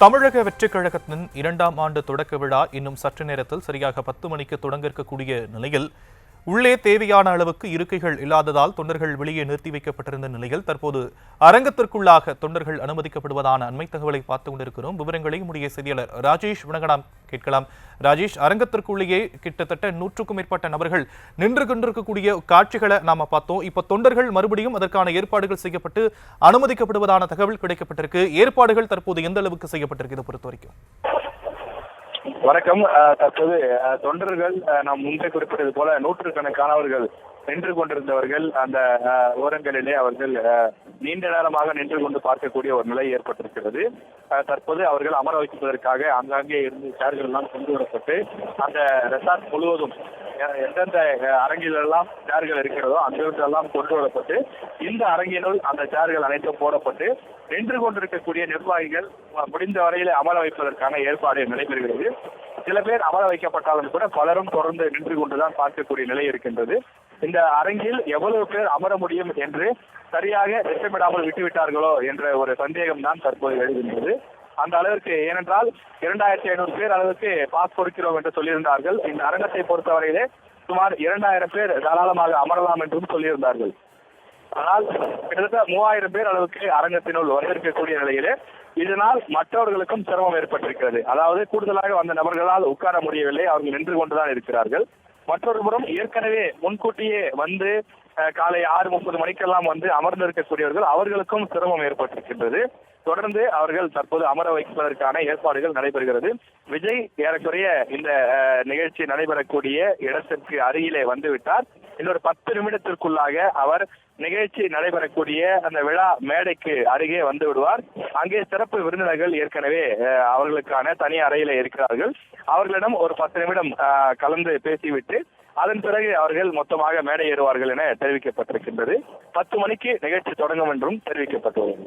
தமிழக வெற்றிக் கழகத்தின் 2ஆம் ஆண்டு தொடக்க விழா இன்னும் சற்று நேரத்தில் சரியாக 10 மணிக்கு தொடங்க இருக்கக்கூடிய நிலையில் உள்ளே தேவையான அளவுக்கு இருக்கைகள் இல்லாததால் தொண்டர்கள் வெளியே நிறுத்தி வைக்கப்பட்டிருந்த நிலையில் தற்போது அரங்கத்திற்குள்ளாக தொண்டர்கள் அனுமதிக்கப்படுவதான அண்மை தகவலை பார்த்துக் கொண்டிருக்கிறோம். விவரங்களை நம்முடைய செய்தியாளர் ராஜேஷ் வணங்கலாம் கேட்கலாம். ராஜேஷ், அரங்கத்திற்குள்ளேயே கிட்டத்தட்ட 100க்கும் மேற்பட்ட நபர்கள் நின்று கொண்டிருக்கக்கூடிய காட்சிகளை நாம பார்த்தோம். இப்ப தொண்டர்கள் மறுபடியும் அதற்கான ஏற்பாடுகள் செய்யப்பட்டு அனுமதிக்கப்படுவதான தகவல் கிடைக்கப்பட்டிருக்கு. ஏற்பாடுகள் தற்போது எந்த அளவுக்கு செய்யப்பட்டிருக்கு இதை பொறுத்த வரைக்கும்? வணக்கம். தற்போது தொண்டர்கள் நாம் முன்பே குறிப்பிட்டது போல நூற்றுக்கணக்கானவர்கள் நின்று கொண்டிருந்தவர்கள் அந்த ஓரங்களிலே அவர்கள் நீண்ட நேரமாக நின்று கொண்டு பார்க்கக்கூடிய ஒரு நிலை ஏற்பட்டிருக்கிறது. தற்போது அவர்கள் அமர வைப்பதற்காக அங்கங்கே இருந்து சேர்கள் எல்லாம் கொண்டு வரப்பட்டு அந்த ரெசார்ட் முழுவதும் எந்தெந்த அரங்கிலெல்லாம் சேர்கள் இருக்கிறதோ அங்கிருந்தெல்லாம் கொண்டு வரப்பட்டு இந்த அரங்கினுள் அந்த சேர்கள் அனைத்தும் போடப்பட்டு நின்று கொண்டிருக்கக்கூடிய நிர்வாகிகள் முடிந்த வரையில அமர வைப்பதற்கான ஏற்பாடு நடைபெறுகிறது. சில பேர் அமர வைக்கப்பட்டாலும் கூட பலரும் தொடர்ந்து நின்று கொண்டுதான் பார்க்கக்கூடிய நிலை இருக்கின்றது. இந்த அரங்கில் எவ்வளவு பேர் அமர முடியும் என்று சரியாக திட்டமிடாமல் விட்டுவிட்டார்களோ என்ற ஒரு சந்தேகம் தான் தற்போது எழுகின்றது. அந்த அளவிற்கு, ஏனென்றால் 2500 பேர் அளவுக்கு பாஸ் கொடுக்கிறோம் என்று சொல்லியிருந்தார்கள். இந்த அரங்கத்தை பொறுத்தவரையிலே சுமார் 2000 பேர் தாராளமாக அமரலாம் என்றும் சொல்லியிருந்தார்கள். ஆனால் கிட்டத்தட்ட 3000 பேர் அளவுக்கு அரங்கத்தினுள் வந்திருக்கக்கூடிய நிலையிலே இதனால் மற்றவர்களுக்கும் சிரமம் ஏற்பட்டிருக்கிறது. அதாவது கூடுதலாக வந்த நபர்களால் உட்கார முடியவில்லை, அவர்கள் நின்று கொண்டுதான் இருக்கிறார்கள். மற்றொரு புறம் ஏற்கனவே முன்கூட்டியே வந்து காலை 6:30 மணிக்கெல்லாம் வந்து அமர்ந்திருக்கக்கூடியவர்கள் அவர்களுக்கும் சிரமம் ஏற்பட்டிருக்கின்றது. தொடர்ந்து அவர்கள் தற்போது அமர வைப்பதற்கான ஏற்பாடுகள் நடைபெறுகிறது. விஜய் ஏறக்குறைய இந்த நிகழ்ச்சி நடைபெறக்கூடிய இடத்திற்கு அருகிலே வந்துவிட்டார். இன்னொரு 10 நிமிடத்திற்குள்ளாக அவர் நிகழ்ச்சி நடைபெறக்கூடிய அந்த விழா மேடைக்கு அருகே வந்து விடுவார். அங்கே சிறப்பு விருந்தினர்கள் ஏற்கனவே அவர்களுக்கான தனி அறையில இருக்கிறார்கள். அவர்களிடம் ஒரு 10 நிமிடம் கலந்து பேசிவிட்டு அதன் பிறகு அவர்கள் மொத்தமாக மேடை ஏறுவார்கள் என தெரிவிக்கப்பட்டிருக்கின்றது. 10 மணிக்கு நிகழ்ச்சி தொடங்கும் என்றும் தெரிவிக்கப்பட்டுள்ளது.